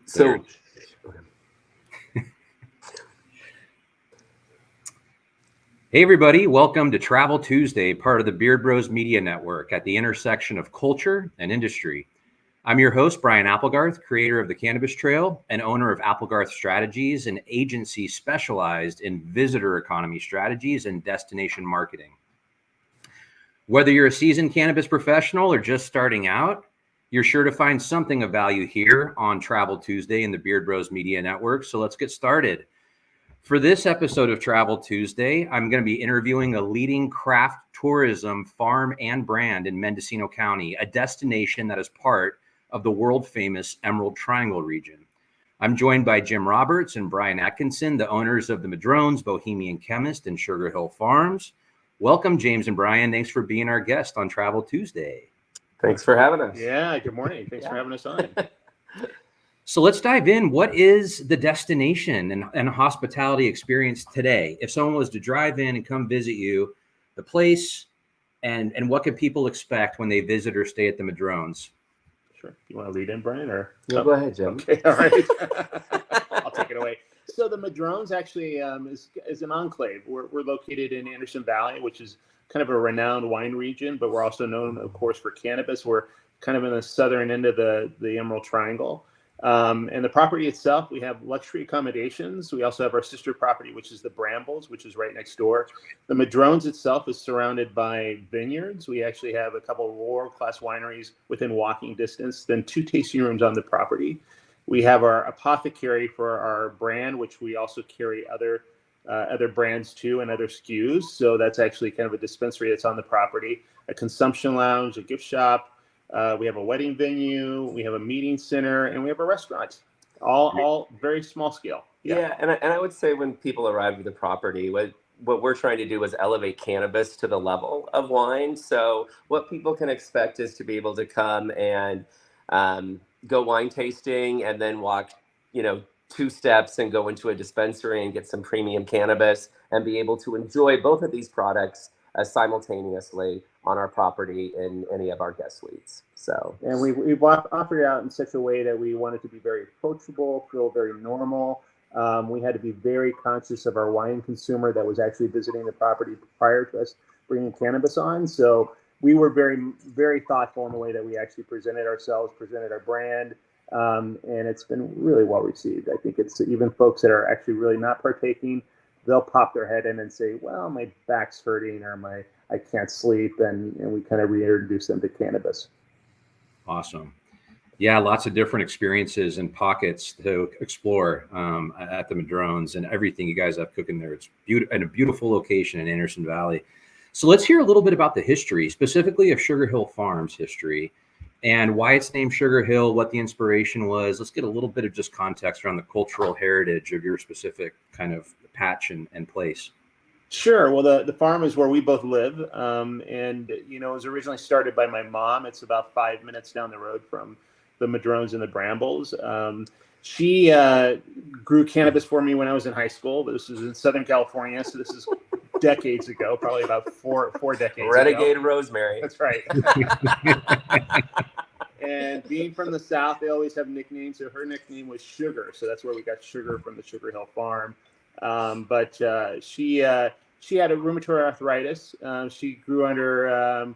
So, hey everybody, welcome to Travel Tuesday, part of the Beard Bros Media Network at the intersection of culture and industry. I'm your host, Brian Applegarth, creator of the Cannabis Trail and owner of Applegarth Strategies, an agency specialized in visitor economy strategies and destination marketing. Whether you're a seasoned cannabis professional or just starting out, you're sure to find something of value here on Travel Tuesday in the Beard Bros Media Network. So let's get started. For this episode of Travel Tuesday, I'm going to be interviewing a leading craft tourism farm and brand in Mendocino County, a destination that is part of the world-famous Emerald Triangle region. I'm joined by Jim Roberts and Brian Atkinson, the owners of the Madrones, Bohemian Chemist, and Sugar Hill Farms. Welcome, James and Brian. Thanks for being our guest on Travel Tuesday. Thanks for having us. Yeah, good morning. Thanks for having us on. So let's dive in. What is the destination and hospitality experience today? If someone was to drive in and come visit you, the place, and what can people expect when they visit or stay at the Madrones? Sure. You want to lead in, Brian? Or no, go ahead, Jim. Okay, all right. I'll take it away. So the Madrones actually is an enclave. We're located in Anderson Valley, which is kind of a renowned wine region, but we're also known, of course, for cannabis. We're kind of in the southern end of the Emerald Triangle. And the property itself, we have luxury accommodations. We also have our sister property, which is the Brambles, which is right next door. The Madrones itself is surrounded by vineyards. We actually have a couple of world-class wineries within walking distance, then 2 tasting rooms on the property. We have our apothecary for our brand, which we also carry other brands too and other SKUs. So that's actually kind of a dispensary that's on the property, a consumption lounge, a gift shop. We have a wedding venue, we have a meeting center, and we have a restaurant, all very small scale. Yeah, and I would say when people arrive at the property, what we're trying to do is elevate cannabis to the level of wine. So what people can expect is to be able to come and go wine tasting and then walk, 2 steps and go into a dispensary and get some premium cannabis and be able to enjoy both of these products simultaneously on our property in any of our guest suites. So, and we've offered it out in such a way that we want it to be very approachable, feel very normal. We had to be very conscious of our wine consumer that was actually visiting the property prior to us bringing cannabis on. So we were very, very thoughtful in the way that we actually presented ourselves, presented our brand, and it's been really well received. I think it's even folks that are actually really not partaking, they'll pop their head in and say, well, my back's hurting or I can't sleep, and we kind of reintroduce them to cannabis. Awesome. Yeah, lots of different experiences and pockets to explore at the Madrones and everything you guys have cooking there. It's in a beautiful location in Anderson Valley. So let's hear a little bit about the history, specifically of Sugar Hill Farms history and why it's named Sugar Hill, what the inspiration was. Let's get a little bit of just context around the cultural heritage of your specific kind of patch and place. Sure. Well, the farm is where we both live. And, it was originally started by my mom. It's about 5 minutes down the road from the Madrones and the Brambles. She grew cannabis for me when I was in high school. This is in Southern California. So this is decades ago, probably about four decades Renegade ago. Rosemary. That's right. And being from the South, they always have nicknames. So her nickname was Sugar. So that's where we got Sugar from, the Sugar Hill Farm. But she had a rheumatoid arthritis. She grew under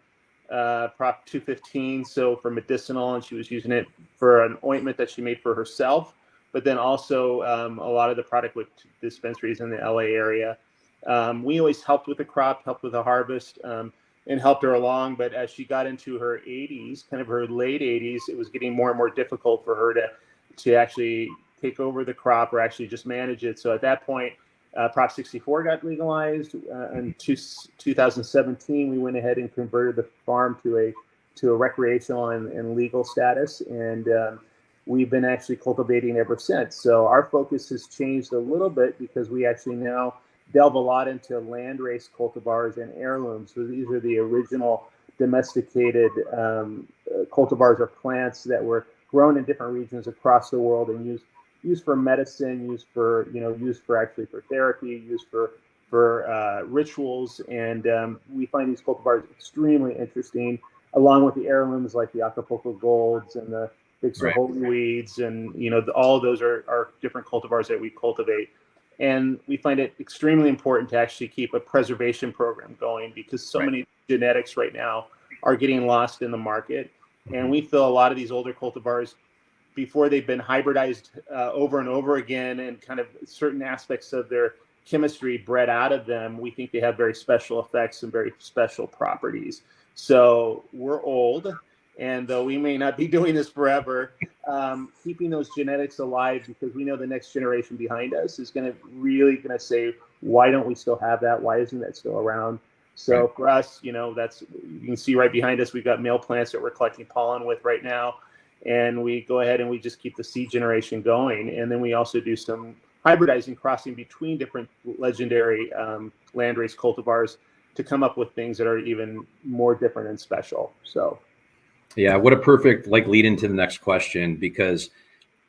Prop 215, so for medicinal, and she was using it for an ointment that she made for herself, but then also a lot of the product with dispensaries in the LA area. We always helped with the crop, helped with the harvest, and helped her along. But as she got into her 80s, kind of her late 80s, it was getting more and more difficult for her to actually take over the crop or actually just manage it. So at that point, Prop 64 got legalized. In 2017, we went ahead and converted the farm to a recreational and legal status, and we've been actually cultivating ever since. So our focus has changed a little bit because we actually now delve a lot into land-raised cultivars and heirlooms. So these are the original domesticated cultivars or plants that were grown in different regions across the world and used for medicine, used for actually for therapy, used for rituals. And we find these cultivars extremely interesting, along with the heirlooms like the Acapulco Golds and the Big Right. Holy Weeds, and all of those are different cultivars that we cultivate. And we find it extremely important to actually keep a preservation program going, because so many genetics right now are getting lost in the market. And we feel a lot of these older cultivars, before they've been hybridized over and over again, and kind of certain aspects of their chemistry bred out of them, we think they have very special effects and very special properties. So we're old, and though we may not be doing this forever, keeping those genetics alive, because we know the next generation behind us is really going to say, why don't we still have that? Why isn't that still around? So for us, that's, you can see right behind us, we've got male plants that we're collecting pollen with right now. And we go ahead and we just keep the seed generation going. And then we also do some hybridizing, crossing between different legendary landrace cultivars to come up with things that are even more different and special. So, yeah, what a perfect lead into the next question, because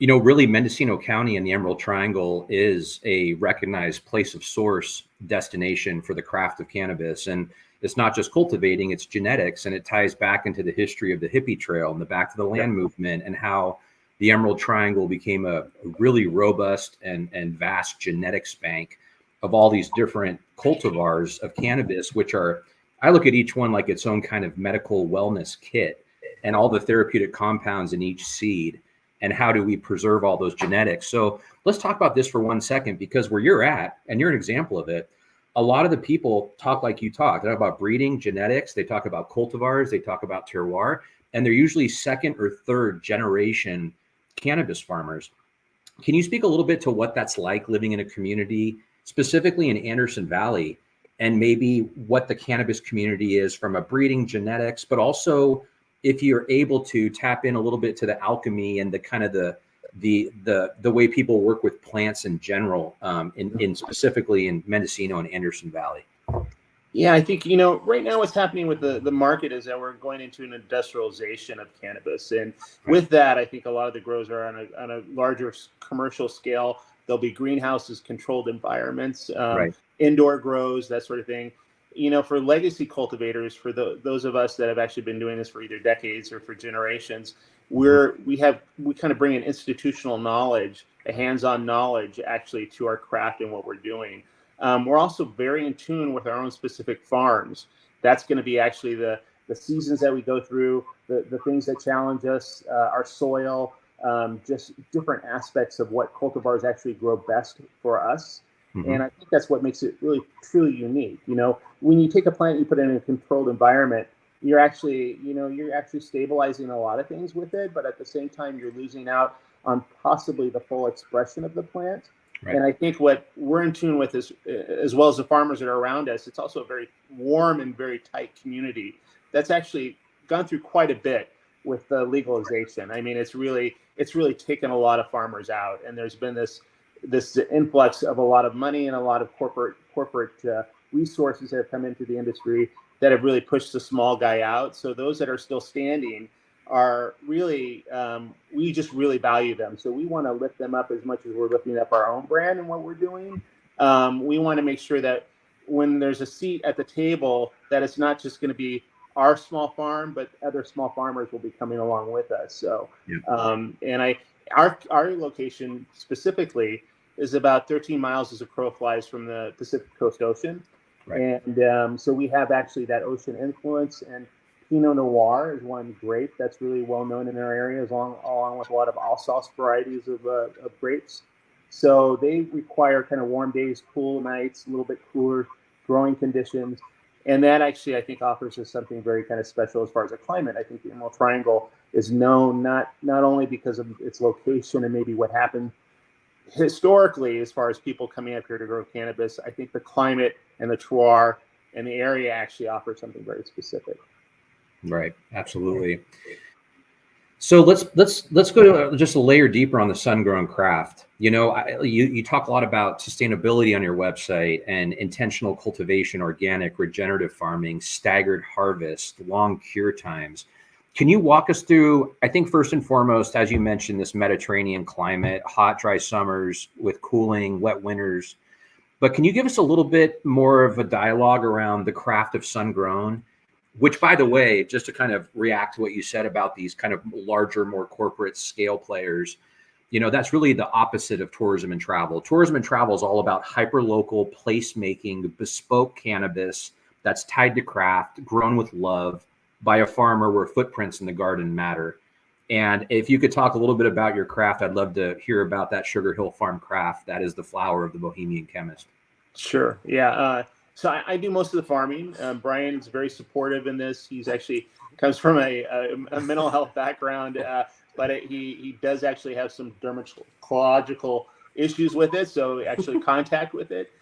really Mendocino County and the Emerald Triangle is a recognized place of source destination for the craft of cannabis. And it's not just cultivating, it's genetics. And it ties back into the history of the hippie trail and the back to the land movement, and how the Emerald Triangle became a really robust and vast genetics bank of all these different cultivars of cannabis, which are, I look at each one like its own kind of medical wellness kit, and all the therapeutic compounds in each seed. And how do we preserve all those genetics? So let's talk about this for 1 second, because where you're at, and you're an example of it, a lot of the people talk like you talk. They talk about breeding, genetics, they talk about cultivars, they talk about terroir, and they're usually second or third generation cannabis farmers. Can you speak a little bit to what that's like living in a community, specifically in Anderson Valley, and maybe what the cannabis community is from a breeding, genetics, but also if you're able to tap in a little bit to the alchemy and the kind of the way people work with plants in general, in specifically in Mendocino and Anderson Valley? Yeah, I think, right now what's happening with the market is that we're going into an industrialization of cannabis. And with that, I think a lot of the grows are on a larger commercial scale. There'll be greenhouses, controlled environments, indoor grows, that sort of thing. For legacy cultivators, for those of us that have actually been doing this for either decades or for generations, we kind of bring an institutional knowledge, a hands-on knowledge actually to our craft and what we're doing. We're also very in tune with our own specific farms. That's going to be actually the seasons that we go through, the things that challenge us, our soil, just different aspects of what cultivars actually grow best for us. And I think that's what makes it really truly unique. When you take a plant, you put it in a controlled environment, you're actually stabilizing a lot of things with it, but at the same time, you're losing out on possibly the full expression of the plant. And I think what we're in tune with is, as well as the farmers that are around us, it's also a very warm and very tight community that's actually gone through quite a bit with the legalization. I mean, it's really taken a lot of farmers out, and there's been this influx of a lot of money and a lot of corporate resources that have come into the industry that have really pushed the small guy out. So those that are still standing are really, we just really value them. So we want to lift them up as much as we're lifting up our own brand and what we're doing. We want to make sure that when there's a seat at the table, that it's not just going to be our small farm, but other small farmers will be coming along with us. So, our location specifically is about 13 miles as a crow flies from the Pacific Coast Ocean. And so we have actually that ocean influence, and Pinot Noir is one grape that's really well known in our area, along with a lot of Alsace varieties of grapes. So they require kind of warm days, cool nights, a little bit cooler growing conditions. And that actually, I think, offers us something very kind of special as far as a climate. I think the Emerald Triangle is known not only because of its location and maybe what happened historically as far as people coming up here to grow cannabis. I think the climate and the terroir and the area actually offers something very specific. Right, absolutely. So let's go to just a layer deeper on the sun-grown craft. You talk a lot about sustainability on your website and intentional cultivation, organic, regenerative farming, staggered harvest, long cure times. Can you walk us through, I think first and foremost, as you mentioned, this Mediterranean climate, hot, dry summers with cooling, wet winters. But can you give us a little bit more of a dialogue around the craft of sun-grown Which, by the way, just to kind of react to what you said about these kind of larger, more corporate scale players, that's really the opposite of tourism and travel. Tourism and travel is all about hyper-local placemaking, bespoke cannabis that's tied to craft, grown with love by a farmer where footprints in the garden matter. And if you could talk a little bit about your craft, I'd love to hear about that Sugar Hill Farm craft. That is the flower of the Bohemian Chemist. Sure. Yeah. So I do most of the farming. Brian's very supportive in this. He's actually comes from a mental health background, but he does actually have some dermatological issues with it. So actually contact with it,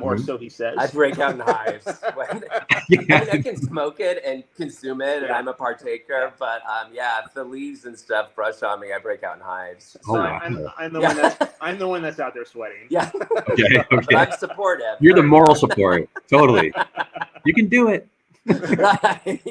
or so he says. I break out in hives. I mean, I can smoke it and consume it, and I'm a partaker. But if the leaves and stuff brush on me, I break out in hives. So I'm the one that's out there sweating. Yeah. Okay. But I'm supportive. You're the moral support. Totally. You can do it. Right.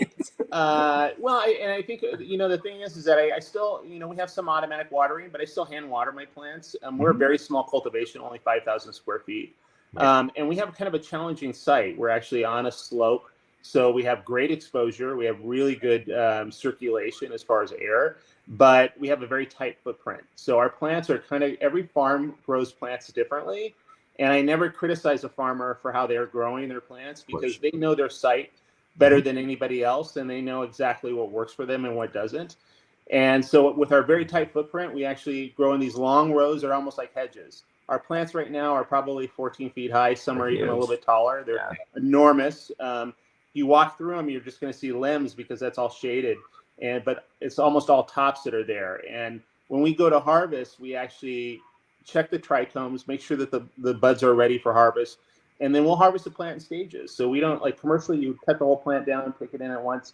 And I think the thing is that I still we have some automatic watering, but I still hand water my plants. We're a very small cultivation, only 5,000 square feet. Right. And we have kind of a challenging site. We're actually on a slope, so we have great exposure. We have really good circulation as far as air, but we have a very tight footprint. So our plants are every farm grows plants differently. And I never criticize a farmer for how they're growing their plants, because they know their site better than anybody else, and they know exactly what works for them and what doesn't. And so with our very tight footprint, we actually grow in these long rows. They're almost like hedges. Our plants right now are probably 14 feet high. Some are even a little bit taller. They're enormous. You walk through them, you're just going to see limbs because that's all shaded. But it's almost all tops that are there. And when we go to harvest, we actually check the trichomes, make sure that the buds are ready for harvest. And then we'll harvest the plant in stages. So we don't, like commercially, you cut the whole plant down and take it in at once.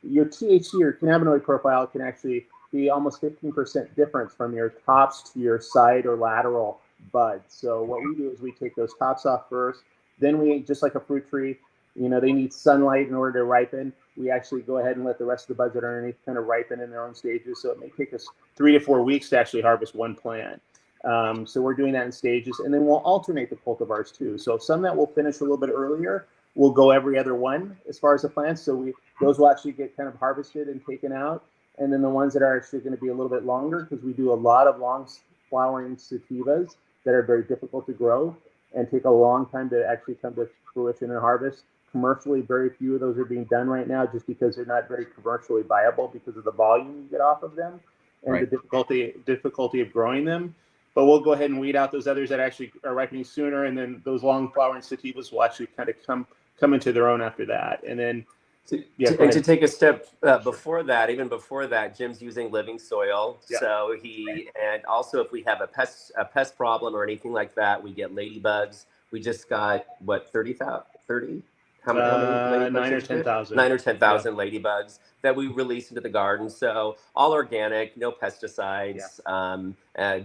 Your THC or cannabinoid profile can actually be almost 15% difference from your tops to your side or lateral buds. So what we do is we take those tops off first. Then we, just like a fruit tree, they need sunlight in order to ripen. We actually go ahead and let the rest of the buds that are underneath kind of ripen in their own stages. So it may take us 3 to 4 weeks to actually harvest one plant. So we're doing that in stages, and then we'll alternate the cultivars too. So some that will finish a little bit earlier, we'll go every other one as far as the plants. So those will actually get kind of harvested and taken out. And then the ones that are actually going to be a little bit longer, because we do a lot of long flowering sativas that are very difficult to grow and take a long time to actually come to fruition and harvest. Commercially, very few of those are being done right now just because they're not very commercially viable because of the volume you get off of them and the difficulty of growing them. But we'll go ahead and weed out those others that actually are ripening sooner, and then those long flowering sativas will actually kind of come into their own after that. And then to take a step before that, Jim's using living soil. Yeah. So and also if we have a pest problem or anything like that, we get ladybugs. We just got 30? How many 9 or 10,000. 9 or 10,000 ladybugs that we release into the garden. So all organic, no pesticides,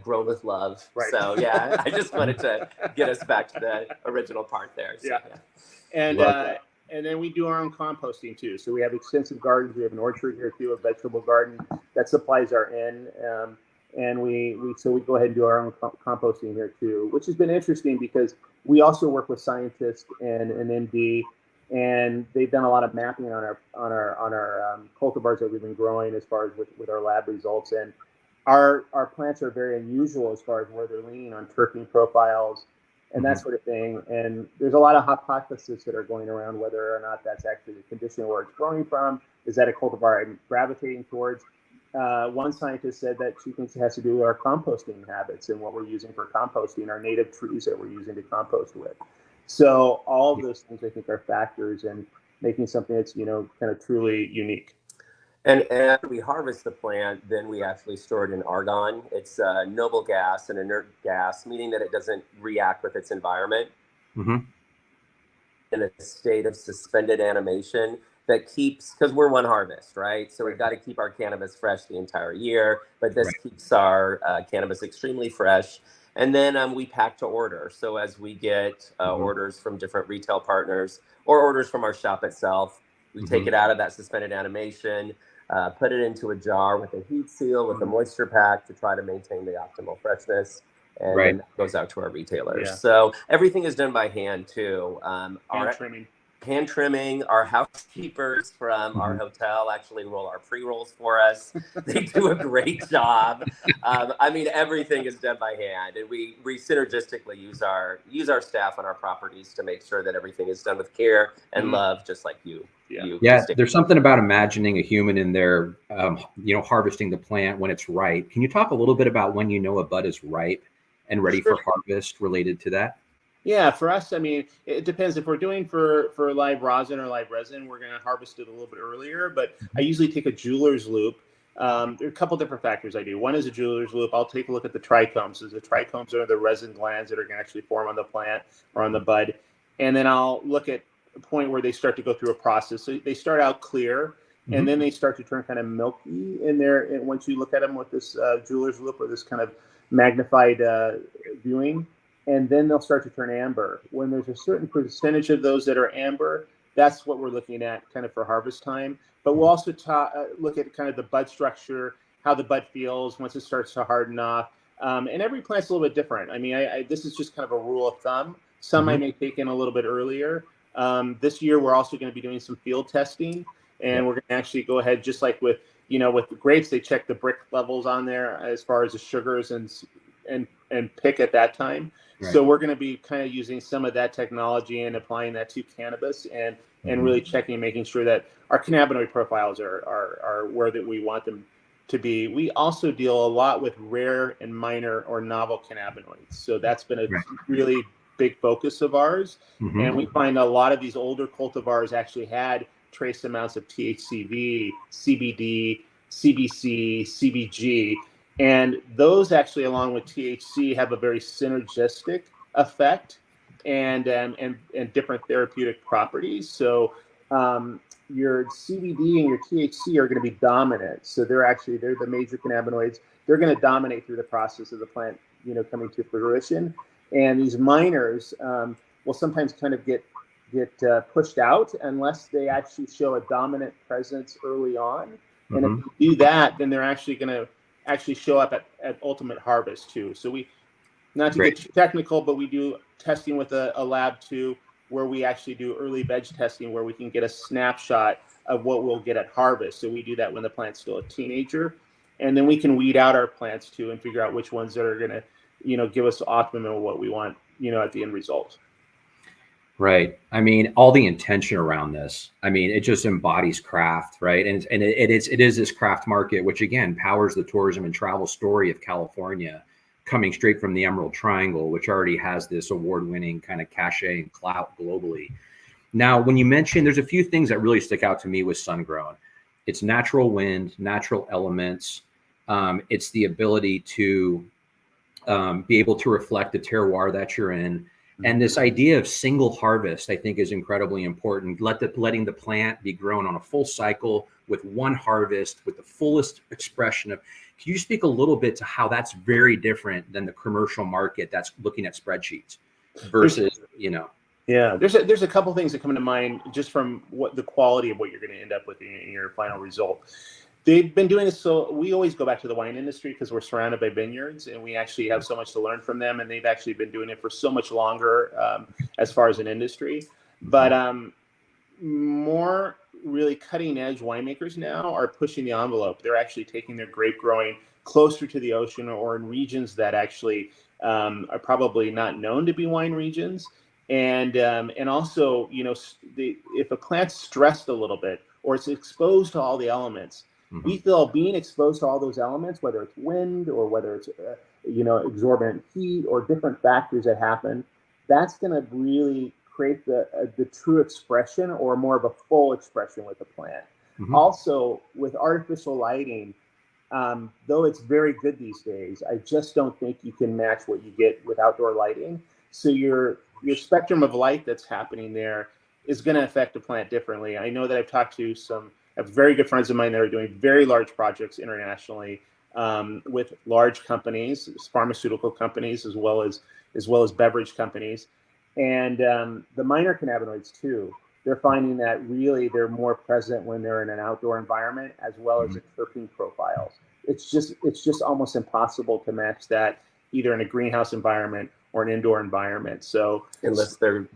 grown with love. Right. So I just wanted to get us back to the original part there. So, And then we do our own composting too. So we have extensive gardens. We have an orchard here too, a vegetable garden that supplies our N. And we go ahead and do our own composting here too, which has been interesting because we also work with scientists and an MD. And they've done a lot of mapping on our cultivars that we've been growing as far as with our lab results. And our plants are very unusual as far as where they're leaning on terpene profiles and that sort of thing. And there's a lot of hypotheses that are going around whether or not that's actually the condition where it's growing from. Is that a cultivar I'm gravitating towards? One scientist said that she thinks it has to do with our composting habits and what we're using for composting, our native trees that we're using to compost with. So all of those things I think are factors in making something that's, kind of truly unique. And after we harvest the plant, then we actually store it in argon. It's a noble gas, an inert gas, meaning that it doesn't react with its environment. Mm-hmm. In a state of suspended animation that keeps, because we're one harvest, right? So we've got to keep our cannabis fresh the entire year, but this keeps our cannabis extremely fresh. And then we pack to order. So as we get orders from different retail partners or orders from our shop itself, we take it out of that suspended animation, put it into a jar with a heat seal, with a moisture pack to try to maintain the optimal freshness. And then that goes out to our retailers. Yeah. So everything is done by hand too. Hand trimming. hand trimming. Our housekeepers from our hotel actually roll our pre-rolls for us. They do a great job. I mean, everything is done by hand, and we synergistically use our staff on our properties to make sure that everything is done with care and love, just like you. Yeah, there's something about imagining a human in there, harvesting the plant when it's ripe. Can you talk a little bit about when you know a bud is ripe and ready for harvest related to that? Yeah, for us, I mean, it depends. If we're doing for live rosin or live resin, we're going to harvest it a little bit earlier. But I usually take a jeweler's loop. There are a couple different factors I do. One is a jeweler's loop. I'll take a look at the trichomes. So the trichomes are the resin glands that are going to actually form on the plant or on the bud. And then I'll look at a point where they start to go through a process. So they start out clear, and then they start to turn kind of milky in there. And once you look at them with this jeweler's loop or this kind of magnified viewing, and then they'll start to turn amber. When there's a certain percentage of those that are amber, that's what we're looking at kind of for harvest time. But we'll also look at kind of the bud structure, how the bud feels once it starts to harden off. And every plant's a little bit different. I mean, this is just kind of a rule of thumb. Some I may take in a little bit earlier. This year, we're also going to be doing some field testing, and we're going to actually go ahead, just like with the grapes, they check the brick levels on there as far as the sugars and pick at that time. Right. So we're going to be kind of using some of that technology and applying that to cannabis and really checking, making sure that our cannabinoid profiles are where that we want them to be. We also deal a lot with rare and minor or novel cannabinoids. So that's been a really big focus of ours. And we find a lot of these older cultivars actually had trace amounts of THCV, CBD, CBC, CBG. And those actually, along with THC, have a very synergistic effect and different therapeutic properties. So your CBD and your THC are going to be dominant. So they're the major cannabinoids. They're going to dominate through the process of the plant, coming to fruition. And these minors will sometimes kind of get pushed out unless they actually show a dominant presence early on. And if you do that, then they're actually going to show up at ultimate harvest too. So we, not to get too technical, but we do testing with a lab too, where we actually do early veg testing where we can get a snapshot of what we'll get at harvest. So we do that when the plant's still a teenager, and then we can weed out our plants too and figure out which ones that are going to, give us optimum of what we want, at the end result. Right. I mean, all the intention around this, I mean, it just embodies craft, right? And it is this craft market, which again powers the tourism and travel story of California, coming straight from the Emerald Triangle, which already has this award-winning kind of cachet and clout globally. Now, when you mentioned, there's a few things that really stick out to me with sun-grown. It's natural wind, natural elements. It's the ability to be able to reflect the terroir that you're in. And this idea of single harvest, I think, is incredibly important. Letting the plant be grown on a full cycle with one harvest, with the fullest expression of. Can you speak a little bit to how that's very different than the commercial market that's looking at spreadsheets versus, Yeah, there's a couple things that come to mind just from what the quality of what you're going to end up with in your final result. They've been doing this, so we always go back to the wine industry because we're surrounded by vineyards and we actually have so much to learn from them, and they've actually been doing it for so much longer as far as an industry. But more really cutting edge winemakers now are pushing the envelope. They're actually taking their grape growing closer to the ocean or in regions that actually are probably not known to be wine regions. And also, if a plant's stressed a little bit or it's exposed to all the elements, we feel being exposed to all those elements, whether it's wind or whether it's exorbitant heat or different factors that happen, that's going to really create the true expression or more of a full expression with the plant. Also, with artificial lighting, though it's very good these days, I just don't think you can match what you get with outdoor lighting. So your spectrum of light that's happening there is going to affect the plant differently. I know that I've talked to I have very good friends of mine that are doing very large projects internationally with large companies, pharmaceutical companies, as well as beverage companies, and the minor cannabinoids too. They're finding that really they're more present when they're in an outdoor environment, as well as the terpene profiles. It's just almost impossible to match that either in a greenhouse environment or an indoor environment. So unless they're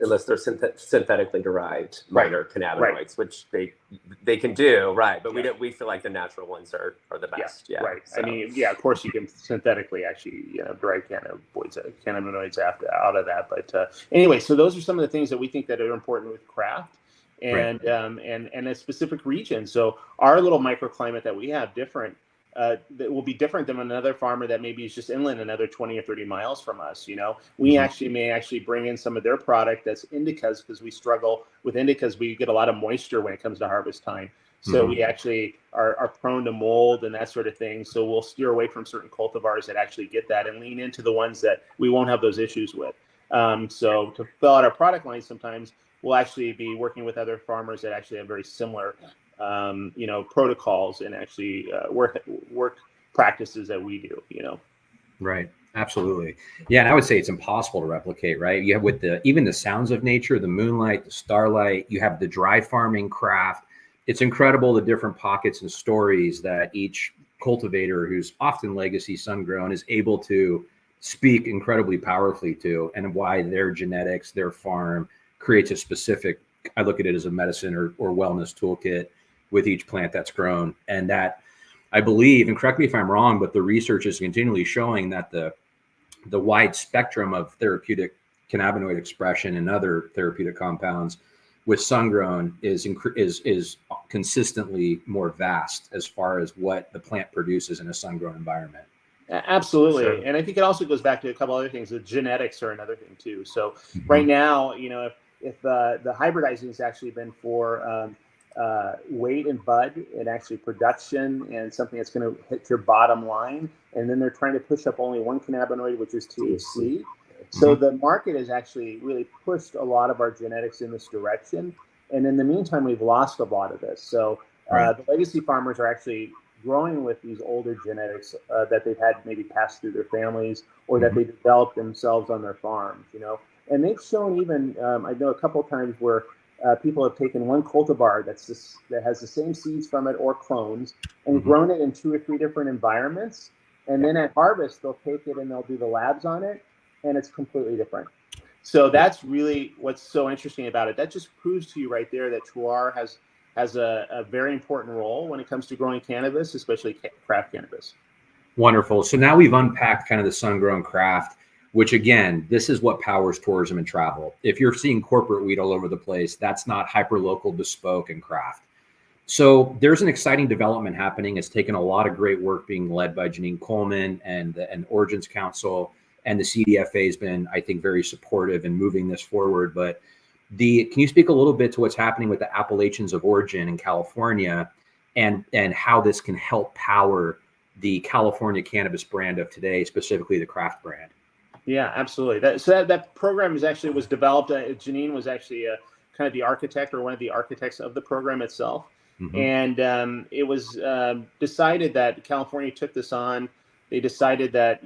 synthetically derived minor cannabinoids, which they can do, right? But we feel like the natural ones are the best. Yeah, right. So. I mean, of course you can synthetically actually derive cannabinoids out of that. But anyway, so those are some of the things that we think that are important with craft. And and a specific region. So our little microclimate that we have that will be different than another farmer that maybe is just inland another 20 or 30 miles from us. We may bring in some of their product that's indicas, because we struggle with indicas. We get a lot of moisture when it comes to harvest time. So we actually are prone to mold and that sort of thing. So we'll steer away from certain cultivars that actually get that and lean into the ones that we won't have those issues with. So to fill out our product line, sometimes we'll actually be working with other farmers that actually have very similar protocols and actually work practices that we do. Right. Absolutely. Yeah. And I would say it's impossible to replicate, right? You have even the sounds of nature, the moonlight, the starlight, you have the dry farming craft. It's incredible the different pockets and stories that each cultivator, who's often legacy sun-grown, is able to speak incredibly powerfully to, and why their genetics, their farm creates a specific, I look at it as a medicine or wellness toolkit with each plant that's grown. And that, I believe, and correct me if I'm wrong, but the research is continually showing that the wide spectrum of therapeutic cannabinoid expression and other therapeutic compounds with sun-grown is consistently more vast as far as what the plant produces in a sun-grown environment. Absolutely. Sure. And I think it also goes back to a couple other things. The genetics are another thing too. So right now, if the hybridizing has actually been for weight and bud and actually production and something that's going to hit your bottom line, and then they're trying to push up only one cannabinoid, which is THC. So the market has actually really pushed a lot of our genetics in this direction. And in the meantime, we've lost a lot of this. So the legacy farmers are actually growing with these older genetics that they've had maybe passed through their families, or that they developed themselves on their farms, And they've shown even, I know a couple of times where people have taken one cultivar that has the same seeds from it or clones and grown it in 2 or 3 different environments. And then at harvest, they'll take it and they'll do the labs on it, and it's completely different. So that's really what's so interesting about it. That just proves to you right there that terroir has a very important role when it comes to growing cannabis, especially craft cannabis. Wonderful. So now we've unpacked kind of the sun-grown craft, which again, this is what powers tourism and travel. If you're seeing corporate weed all over the place, that's not hyper-local, bespoke, and craft. So there's an exciting development happening. It's taken a lot of great work being led by Janine Coleman and Origins Council, and the CDFA has been, I think, very supportive in moving this forward. But can you speak a little bit to what's happening with the appellations of origin in California, and how this can help power the California cannabis brand of today, specifically the craft brand? Yeah, absolutely. That program was developed. Janine was actually kind of the architect, or one of the architects of the program itself. And it was decided that California took this on. They decided that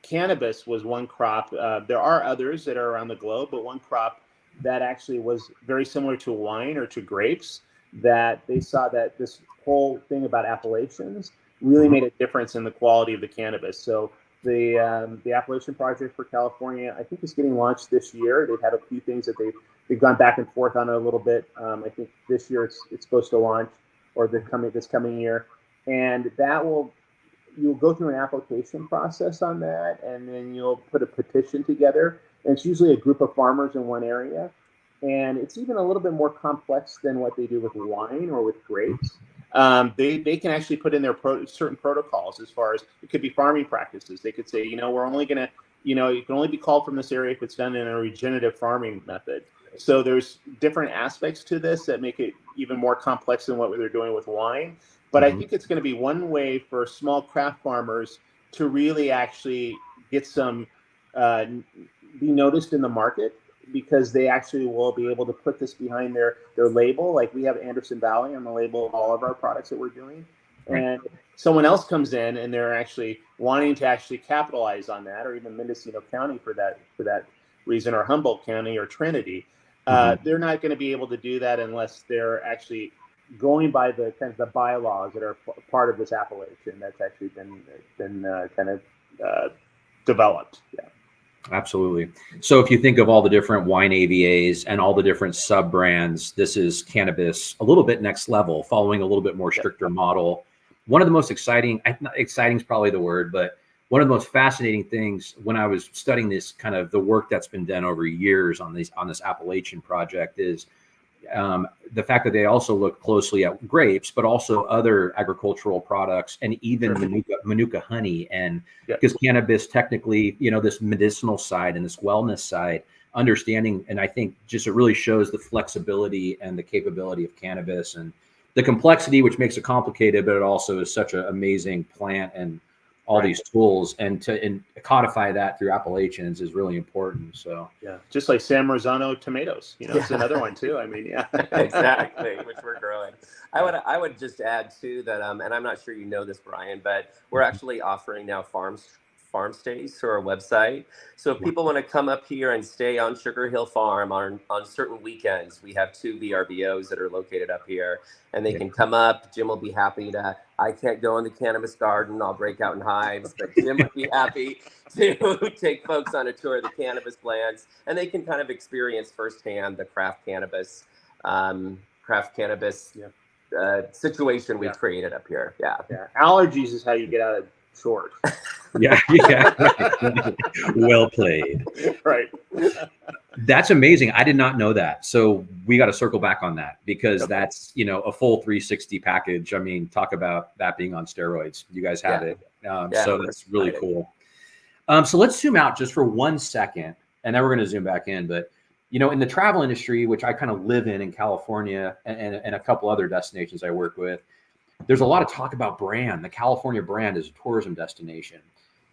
cannabis was one crop. There are others that are around the globe, but one crop that actually was very similar to wine or to grapes, that they saw that this whole thing about appellations really made a difference in the quality of the cannabis. So the Appellation Project for California, I think, is getting launched this year. They've had a few things that they've gone back and forth on it a little bit. I think this year it's supposed to launch, or this coming year, and you'll go through an application process on that, and then you'll put a petition together. And it's usually a group of farmers in one area, and it's even a little bit more complex than what they do with wine or with grapes. They can actually put in their certain protocols, as far as it could be farming practices. They could say, we're only going to, you can only be called from this area if it's done in a regenerative farming method. So there's different aspects to this that make it even more complex than what they're doing with wine. But I think it's going to be one way for small craft farmers to really actually get some, be noticed in the market, because they actually will be able to put this behind their label. Like we have Anderson Valley on the label of all of our products that we're doing. And someone else comes in and they're actually wanting to actually capitalize on that, or even Mendocino County for that reason, or Humboldt County or Trinity. They're not going to be able to do that unless they're actually going by the kind of the bylaws that are part of this appellation that's actually been kind of developed. Yeah. Absolutely. So if you think of all the different wine AVAs and all the different sub brands, this is Cannabis a little bit next level, following a little bit more stricter model. One of the most exciting is probably the word, but one of the most fascinating things when I was studying this kind of the work that's been done over years on this Appalachian project is the fact that they also look closely at grapes, but also other agricultural products and even Manuka honey. And because cannabis technically, this medicinal side and this wellness side, understanding, and I think just it really shows the flexibility and the capability of cannabis and the complexity, which makes it complicated, but it also is such an amazing plant and all these tools, and to codify that through appellations is really important. So just like San Marzano tomatoes, it's another one too. I mean, exactly, which we're growing. I would just add too that and I'm not sure you know this, Brian, but we're actually offering now farm stays to our website. So if people want to come up here and stay on Sugar Hill Farm on certain weekends, we have 2 VRBOs that are located up here, and they can come up. Jim will be happy to. I can't go in the cannabis garden. I'll break out in hives, but Jim would be happy to take folks on a tour of the cannabis plants, and they can kind of experience firsthand the craft cannabis situation we've created up here. Yeah. Allergies is how you get out of chores. Yeah. Well played. Right. That's amazing. I did not know that. So we got to circle back on that, because that's, a full 360 package. I mean, talk about that being on steroids. You guys have it. So that's really cool. So let's zoom out just for 1 second, and then we're going to zoom back in. But, in the travel industry, which I kind of live in California and a couple other destinations I work with, there's a lot of talk about brand. The California brand is a tourism destination.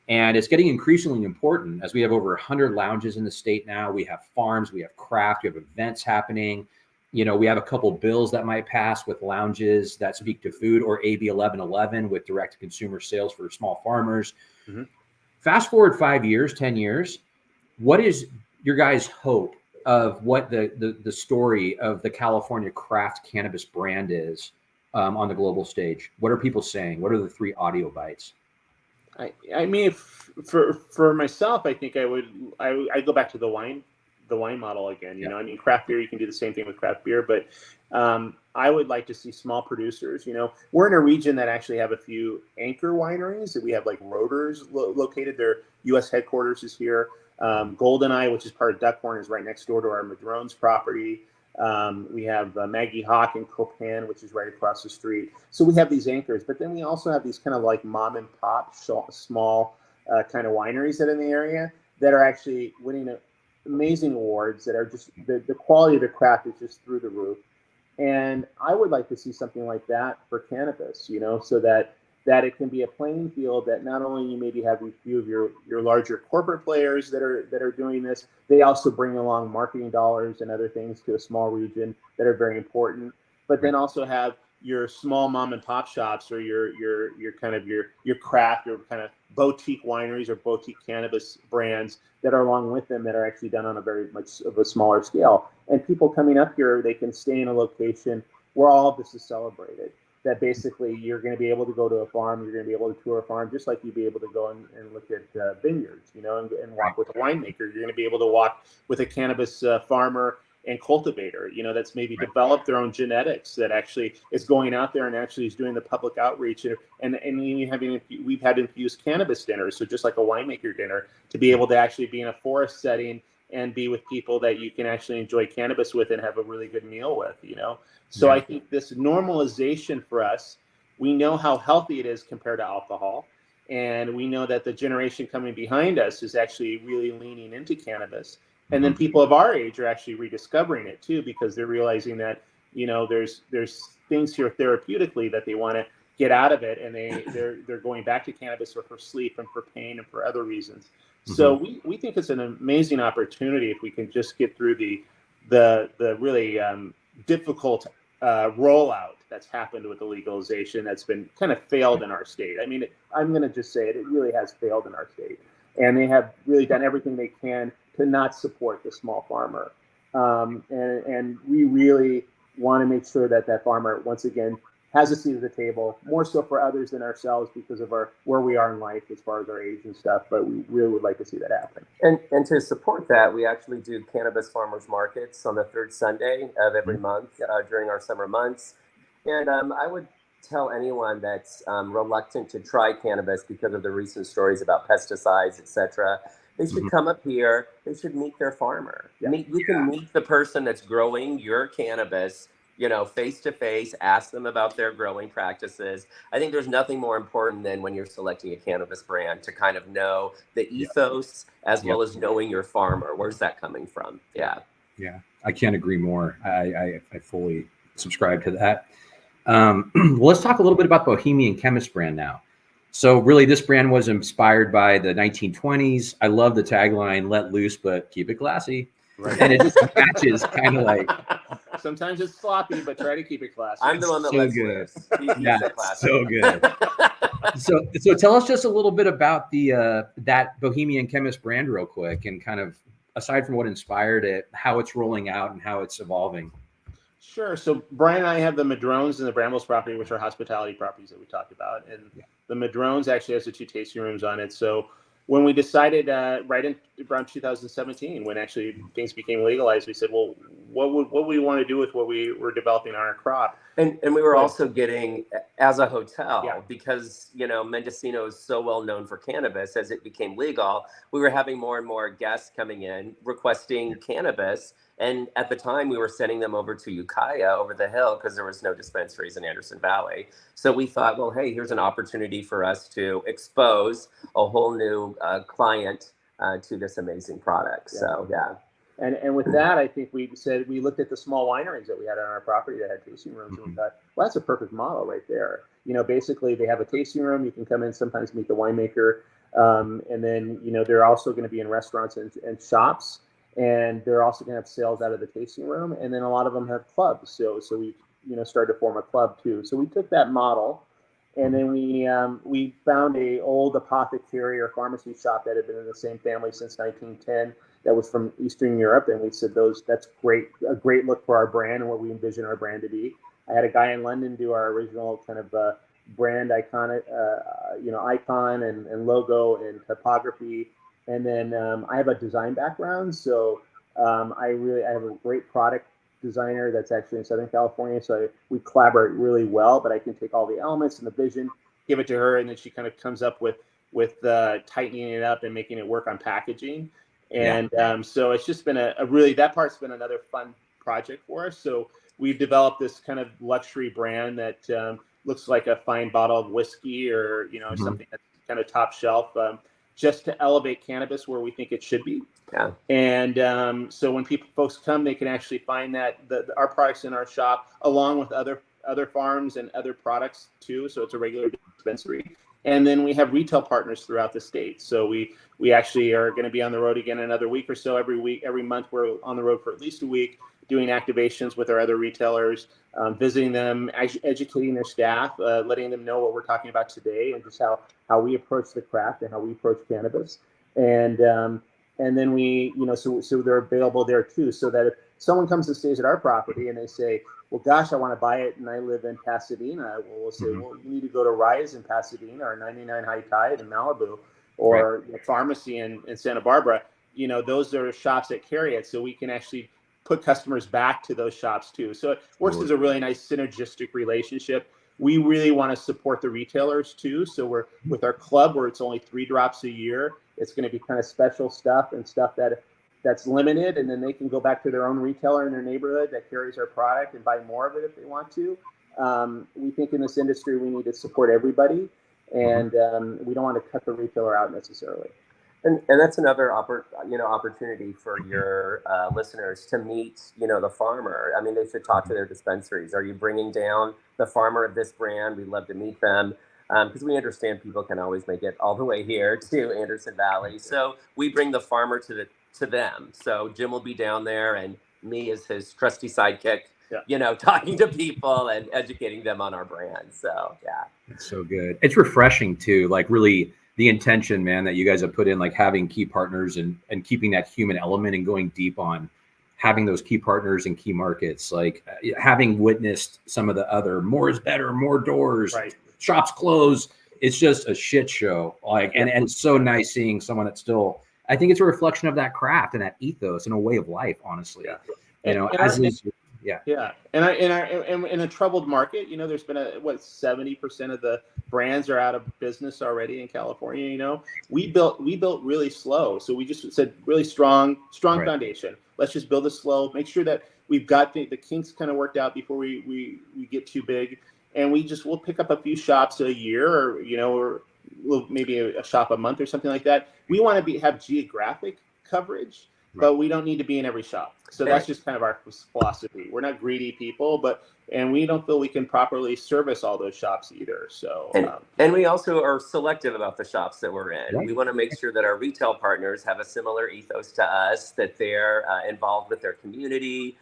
And it's getting increasingly important as we have over 100 lounges in the state now. We have farms, we have craft, we have events happening. We have a couple bills that might pass with lounges that speak to food, or AB 1111 with direct to consumer sales for small farmers. Mm-hmm. Fast forward 5 years, 10 years. What is your guys' hope of what the story of the California craft cannabis brand is on the global stage? What are people saying? What are the 3 audio bites? I mean, for myself, I think I go back to the wine model again. I mean, craft beer, you can do the same thing with craft beer, but I would like to see small producers. We're in a region that actually have a few anchor wineries that we have, like Roters located. Their U.S. headquarters is here. Goldeneye, which is part of Duckhorn, is right next door to our Madrones property. We have Maggie Hawk in Copan, which is right across the street. So we have these anchors, but then we also have these kind of like mom and pop, small kind of wineries that are in the area that are actually winning amazing awards, that are just the quality of the craft is just through the roof. And I would like to see something like that for cannabis, so that it can be a playing field, that not only you maybe have a few of your larger corporate players that are doing this, they also bring along marketing dollars and other things to a small region that are very important, but then also have your small mom and pop shops, or your kind of your craft, or kind of boutique wineries or boutique cannabis brands that are along with them, that are actually done on a very much of a smaller scale. And people coming up here, they can stay in a location where all of this is celebrated. That basically you're going to be able to go to a farm, you're going to be able to tour a farm, just like you'd be able to go and look at vineyards, and walk with a winemaker. You're going to be able to walk with a cannabis farmer and cultivator, that's maybe developed their own genetics, that actually is going out there and actually is doing the public outreach. And we've had infused cannabis dinners, so just like a winemaker dinner, to be able to actually be in a forest setting and be with people that you can actually enjoy cannabis with and have a really good meal with, So I think this normalization for us, we know how healthy it is compared to alcohol. And we know that the generation coming behind us is actually really leaning into cannabis. And then people of our age are actually rediscovering it too, because they're realizing that, there's things here therapeutically that they want to get out of it. And they're going back to cannabis, or for sleep and for pain and for other reasons. So we think it's an amazing opportunity if we can just get through the really difficult rollout that's happened with the legalization that's been kind of failed in our state. I mean, I'm going to just say it really has failed in our state. And they have really done everything they can to not support the small farmer. And we really want to make sure that farmer, once again, has a seat at the table, more so for others than ourselves because of where we are in life as far as our age and stuff. But we really would like to see that happen. And to support that, we actually do cannabis farmers markets on the third Sunday of every month during our summer months. And I would tell anyone that's reluctant to try cannabis because of the recent stories about pesticides, etc., they should come up here. They should meet their farmer. You can meet the person that's growing your cannabis, face to face, ask them about their growing practices. I think there's nothing more important than when you're selecting a cannabis brand to kind of know the ethos as well as knowing your farmer. Where's that coming from? Yeah. I can't agree more. I fully subscribe to that. Well, let's talk a little bit about Bohemian Chemist brand now. So really, this brand was inspired by the 1920s. I love the tagline, "Let loose, but keep it classy." Right. And it just matches kind of like. Sometimes it's sloppy, but try to keep it classy. I'm the one that lets loose. So good. So tell us just a little bit about that Bohemian Chemist brand real quick, and kind of aside from what inspired it, how it's rolling out and how it's evolving. Sure. So Brian and I have the Madrones and the Brambles property, which are hospitality properties that we talked about. And the Madrones actually has the 2 tasting rooms on it. So when we decided right in around 2017, when actually things became legalized, we said, well, what would we want to do with what we were developing on our crop? And we were also getting, as a hotel, because, Mendocino is so well known for cannabis, as it became legal, we were having more and more guests coming in requesting cannabis. And at the time, we were sending them over to Ukiah, over the hill, because there was no dispensaries in Anderson Valley. So we thought, well, hey, here's an opportunity for us to expose a whole new client to this amazing product. So, And with that, I think we looked at the small wineries that we had on our property that had tasting rooms, and we thought, well, that's a perfect model right there. Basically they have a tasting room. You can come in, sometimes meet the winemaker. And then, they're also going to be in restaurants and shops. And they're also going to have sales out of the tasting room, and then a lot of them have clubs. So we started to form a club too. So we took that model, and then we found a old apothecary or pharmacy shop that had been in the same family since 1910. That was from Eastern Europe, and we said that's a great look for our brand and what we envision our brand to be. I had a guy in London do our original kind of brand icon and logo and typography. And then I have a design background, so I have a great product designer that's actually in Southern California. So we collaborate really well, but I can take all the elements and the vision, give it to her, and then she kind of comes up with tightening it up and making it work on packaging. And so it's just been that part's been another fun project for us. So we've developed this kind of luxury brand that looks like a fine bottle of whiskey or something that's kind of top shelf. Just to elevate cannabis where we think it should be. Yeah. And so when folks come, they can actually find that our products in our shop, along with other farms and other products too. So it's a regular dispensary. And then we have retail partners throughout the state. So we actually are going to be on the road again another week or so. Every month we're on the road for at least a week, doing activations with our other retailers, visiting them, educating their staff, letting them know what we're talking about today, and just how we approach the craft and how we approach cannabis. And then we, so they're available there too, so that if someone comes and stays at our property and they say, well, gosh, I want to buy it, and I live in Pasadena, we'll say, well, you need to go to Rise in Pasadena, or 99 High Tide in Malibu, or the pharmacy in Santa Barbara. Those are shops that carry it, so we can actually put customers back to those shops too. So it works as a really nice synergistic relationship. We really want to support the retailers too. So we're with our club, where it's only 3 drops a year. It's going to be kind of special stuff and stuff that's limited, and then they can go back to their own retailer in their neighborhood that carries our product and buy more of it if they want to. We think in this industry we need to support everybody, and we don't want to cut the retailer out necessarily. And that's another opportunity for your listeners to meet, the farmer. I mean, they should talk to their dispensaries. Are you bringing down the farmer of this brand? We'd love to meet them, because we understand people can always make it all the way here to Anderson Valley. So we bring the farmer to them. So Jim will be down there, and me as his trusty sidekick, talking to people and educating them on our brand. So it's so good. It's refreshing too. Like really, the intention, man, that you guys have put in, like having key partners and keeping that human element and going deep on having those key partners in key markets, like having witnessed some of the other more is better, more doors, Right. shops close. It's just a shit show. Like, and it's so nice seeing someone that's still, I think it's a reflection of that craft and that ethos and a way of life, honestly. Yeah. You know, Yeah. And in a troubled market, you know, there's been 70% of the brands are out of business already in California. You know, we built really slow. So we just said really strong Right. foundation. Let's just build it slow, make sure that we've got the kinks kind of worked out before we get too big. And we'll pick up a few shops a year, or, you know, or maybe a shop a month or something like that. We want to have geographic coverage, but we don't need to be in every shop. So that's just kind of our philosophy. We're not greedy people, and we don't feel we can properly service all those shops either. So, and we also are selective about the shops that we're in. Right. We want to make sure that our retail partners have a similar ethos to us, that they're involved with their community.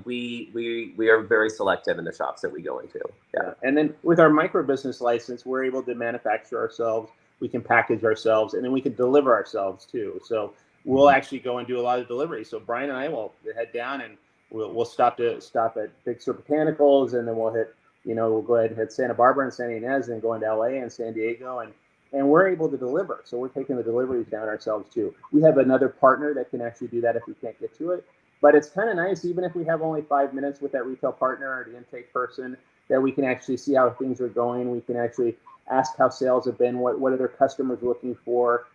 We are very selective in the shops that we go into. Yeah. And then with our micro business license, we're able to manufacture ourselves. We can package ourselves, and then we can deliver ourselves too. So we'll actually go and do a lot of delivery. So Brian and I will head down, and we'll stop at Big Sur Botanicals, and then we'll go ahead and hit Santa Barbara and San Ynez, and go into LA and San Diego, and we're able to deliver. So we're taking the deliveries down ourselves too. We have another partner that can actually do that if we can't get to it. But it's kind of nice, even if we have only 5 minutes with that retail partner or the intake person, that we can actually see how things are going. We can actually ask how sales have been, what are their customers looking for,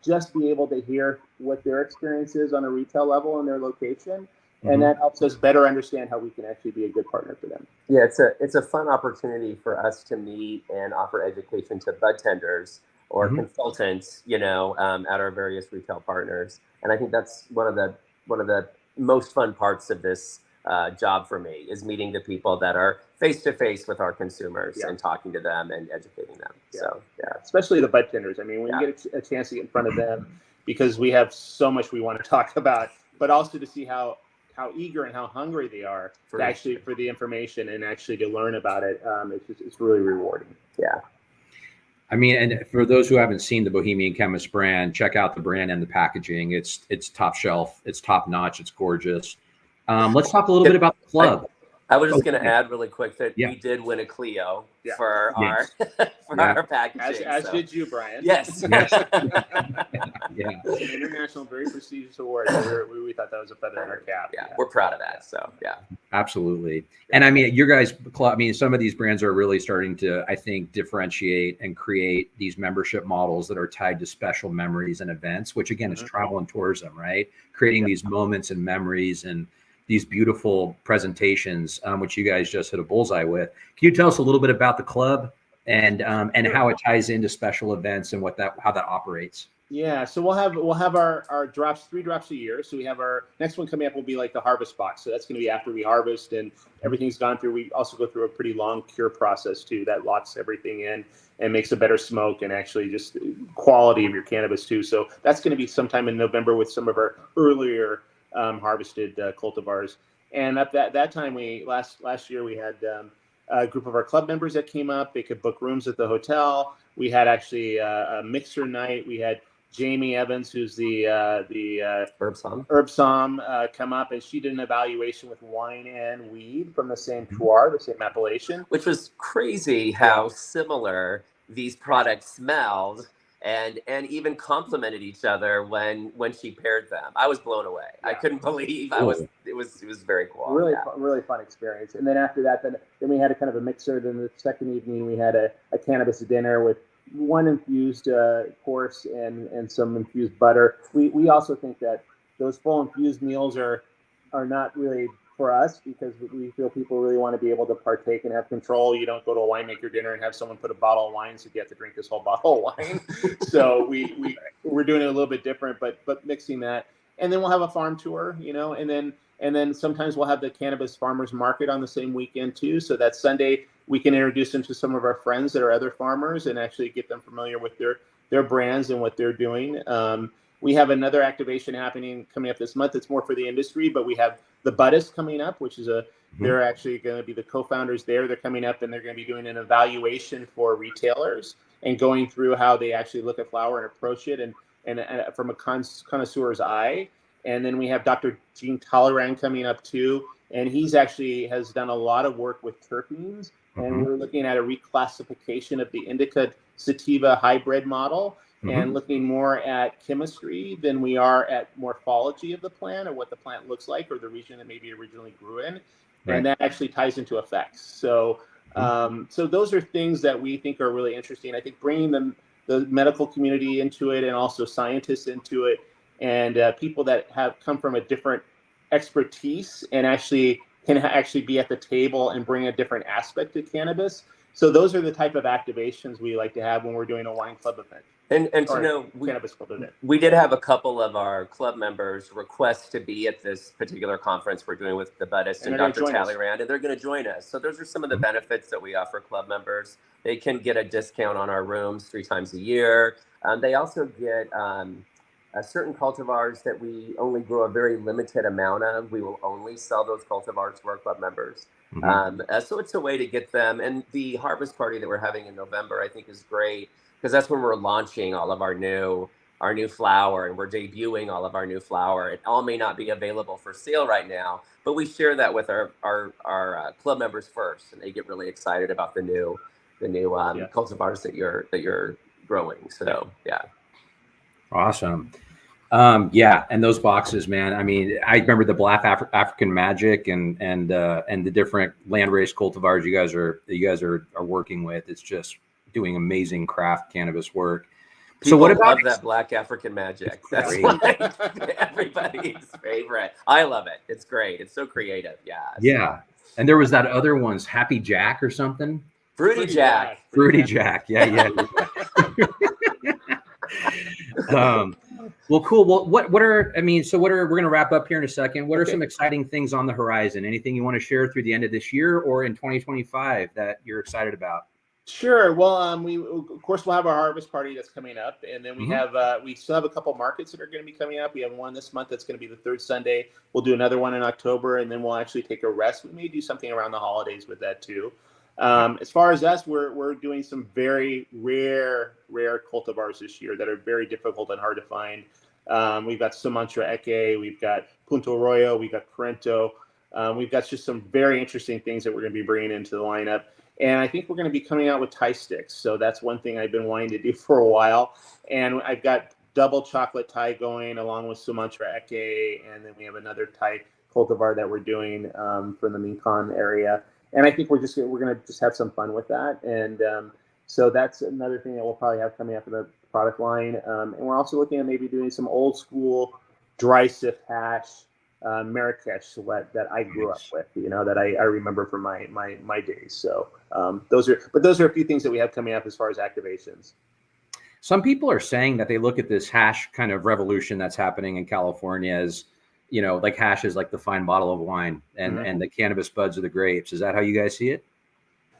just be able to hear what their experience is on a retail level in their location. And that helps us better understand how we can actually be a good partner for them. Yeah, it's a fun opportunity for us to meet and offer education to bud tenders or consultants, you know, at our various retail partners. And I think that's one of the most fun parts of this job for me, is meeting the people that are face to face with our consumers and talking to them and educating them. So especially the bud tenders. I mean, when you get a chance to get in front of them, because we have so much we want to talk about, but also to see how eager and how hungry they are for the information and actually to learn about it. It's really rewarding. Yeah. I mean, and for those who haven't seen the Bohemian Chemist brand, check out the brand and the packaging. It's top shelf. It's top notch. It's gorgeous. Let's talk a little bit about the club. I was just going to add really quick that we did win a Clio for our our packaging. As did you, Brian. Yes. It's an international, very prestigious award. We thought that was a feather in our cap. Yeah, we're proud of that. So absolutely. And I mean, your guys' club, I mean, some of these brands are really starting to, I think, differentiate and create these membership models that are tied to special memories and events, which again is travel and tourism, right? Creating these moments and memories and these beautiful presentations, which you guys just hit a bullseye with. Can you tell us a little bit about the club and how it ties into special events and how that operates? Yeah, so we'll have our drops, 3 drops a year. So we have our next one coming up will be like the harvest box. So that's going to be after we harvest and everything's gone through. We also go through a pretty long cure process too that locks everything in and makes a better smoke and actually just quality of your cannabis too. So that's going to be sometime in November with some of our earlier harvested cultivars. And at that time, last year we had a group of our club members that came up. They could book rooms at the hotel. We had actually a mixer night. We had Jamie Evans, who's the Herb Som, come up, and she did an evaluation with wine and weed from the same terroir, the same appellation. Which was crazy how similar these products smelled. And even complemented each other when she paired them. I was blown away. I couldn't believe it was very cool. Really fun experience. And then after that, then we had a kind of a mixer. Then the second evening we had a cannabis dinner with one infused course and some infused butter. We also think that those full infused meals are not really for us, because we feel people really want to be able to partake and have control. You don't go to a winemaker dinner and have someone put a bottle of wine, so you have to drink this whole bottle of wine. So we're doing it a little bit different, but mixing that. And then we'll have a farm tour, you know, and then sometimes we'll have the cannabis farmers market on the same weekend too. So that Sunday we can introduce them to some of our friends that are other farmers and actually get them familiar with their brands and what they're doing. We have another activation coming up this month. It's more for the industry, but we have the Buddhists coming up, which is they're actually going to be the co-founders there. They're coming up and they're going to be doing an evaluation for retailers and going through how they actually look at flower and approach it and from a connoisseur's eye. And then we have Dr. Gene Talleyrand coming up too. And he's actually has done a lot of work with terpenes. And we're looking at a reclassification of the indica sativa hybrid model and looking more at chemistry than we are at morphology of the plant or what the plant looks like or the region that maybe originally grew in. Right. And that actually ties into effects. So, so those are things that we think are really interesting. I think bringing the medical community into it and also scientists into it and people that have come from a different expertise and actually can actually be at the table and bring a different aspect to cannabis. So those are the type of activations we like to have when we're doing a wine club event. And to know, cannabis club event. We did have a couple of our club members request to be at this particular conference we're doing with the Buddhist and Dr. Talleyrand, and they're going to join us. So those are some of the benefits that we offer club members. They can get a discount on our rooms 3 times a year. They also get certain cultivars that we only grow a very limited amount of. We will only sell those cultivars to our club members. So it's a way to get them. And the harvest party that we're having in November, I think, is great because that's when we're launching all of our new flower and we're debuting all of our new flower. It all may not be available for sale right now, but we share that with our club members first, and they get really excited about the new cultivars that you're growing. So yeah. Awesome. And those boxes, man. I mean, I remember the Black African Magic and the different landrace cultivars you guys are working with. It's just doing amazing craft cannabis work. People what about love that Black African Magic? That's like everybody's favorite. I love it. It's great. It's so creative. Yeah. Yeah. And there was that other one's Happy Jack or something. Fruity Jack. Fruity Jack. Yeah. Well, cool. Well, we're going to wrap up here in a second. What are some exciting things on the horizon? Anything you want to share through the end of this year or in 2025 that you're excited about? Sure. Well, we'll have our harvest party that's coming up, and then we still have a couple markets that are going to be coming up. We have one this month that's going to be the third Sunday. We'll do another one in October, and then we'll actually take a rest. We may do something around the holidays with that too. As far as us, we're doing some very rare cultivars this year that are very difficult and hard to find. We've got Sumatra Eke, we've got Punto Arroyo, we've got Corrento. We've got just some very interesting things that we're going to be bringing into the lineup. And I think we're going to be coming out with Thai sticks. So that's one thing I've been wanting to do for a while. And I've got double chocolate Thai going along with Sumatra Eke. And then we have another Thai cultivar that we're doing from the Mekong area. And I think we're going to just have some fun with that. And so that's another thing that we'll probably have coming up in the product line. And we're also looking at maybe doing some old school dry sift hash Marrakesh that I grew up with, that I remember from my days. So those are a few things that we have coming up as far as activations. Some people are saying that they look at this hash kind of revolution that's happening in California as, like hash is like the fine bottle of wine and the cannabis buds are the grapes. Is that how you guys see it?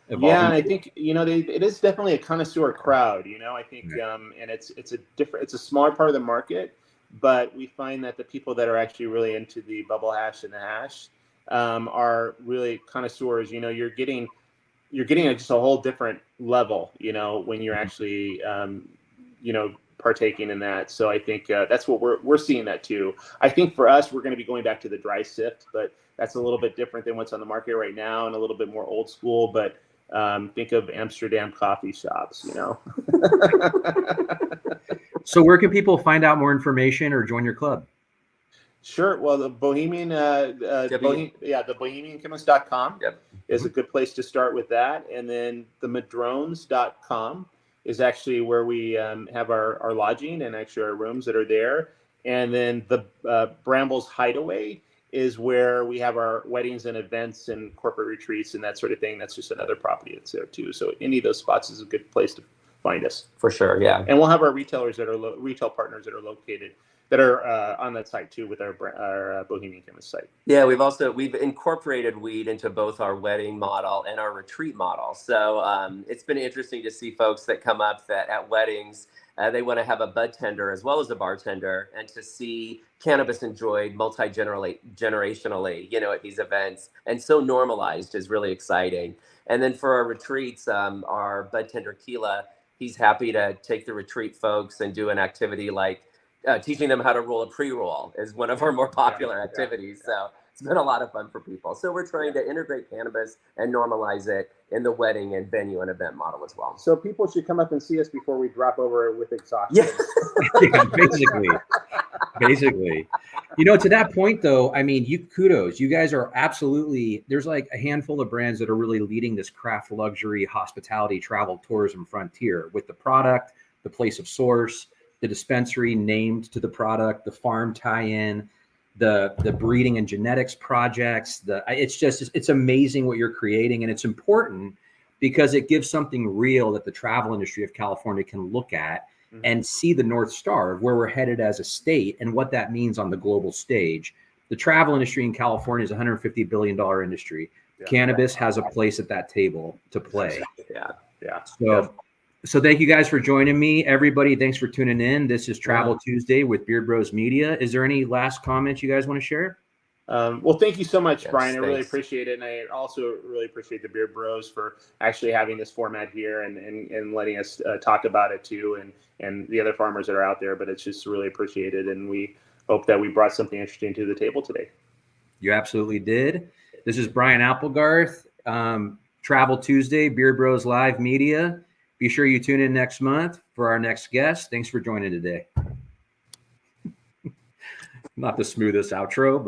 Evolving? Yeah, and I think it is definitely a connoisseur crowd. I think and it's a smaller part of the market. But we find that the people that are actually really into the bubble hash and the hash are really connoisseurs. You're getting just a whole different level, when you're actually, partaking in that. So I think that's what we're seeing that too. I think for us, we're going to be going back to the dry sift, but that's a little bit different than what's on the market right now and a little bit more old school. But think of Amsterdam coffee shops, So where can people find out more information or join your club? Sure. Well, the Bohemian, the BohemianChemist.com is a good place to start with that. And then the Madrones.com is actually where we have our lodging and actually our rooms that are there. And then the Brambles Hideaway is where we have our weddings and events and corporate retreats and that sort of thing. That's just another property that's there too. So any of those spots is a good place to find us. For sure, yeah. And we'll have our retailers that are retail partners that are located that are on that site too with our Bohemian Chemist site. Yeah, we've incorporated weed into both our wedding model and our retreat model. So it's been interesting to see folks that come up that at weddings they want to have a bud tender as well as a bartender, and to see cannabis enjoyed multi-generationally, at these events and so normalized is really exciting. And then for our retreats, our bud tender Keela, he's happy to take the retreat folks and do an activity like teaching them how to roll a pre-roll is one of our more popular activities. So it's been a lot of fun for people. So we're trying to integrate cannabis and normalize it in the wedding and venue and event model as well. So people should come up and see us before we drop over with exhaustion. Yeah, basically. To that point though, I mean, kudos. You guys are absolutely, there's like a handful of brands that are really leading this craft luxury hospitality travel tourism frontier with the product, the place of source, the dispensary named to the product, the farm tie-in, the breeding and genetics projects. It's amazing what you're creating, and it's important because it gives something real that the travel industry of California can look at and see the North Star of where we're headed as a state and what that means on the global stage. The travel industry in California is a $150 billion industry. Cannabis has a place at that table to play. So thank you guys for joining me. Everybody, thanks for tuning in. This is Travel Tuesday with Beard Bros Media. Is there any last comments you guys want to share? Well, thank you so much, Brian. I really appreciate it. And I also really appreciate the Beard Bros for actually having this format here and letting us talk about it too, and the other farmers that are out there. But it's just really appreciated. And we hope that we brought something interesting to the table today. You absolutely did. This is Brian Applegarth, Travel Tuesday, Beard Bros Live Media. Be sure you tune in next month for our next guest. Thanks for joining today. Not the smoothest outro, but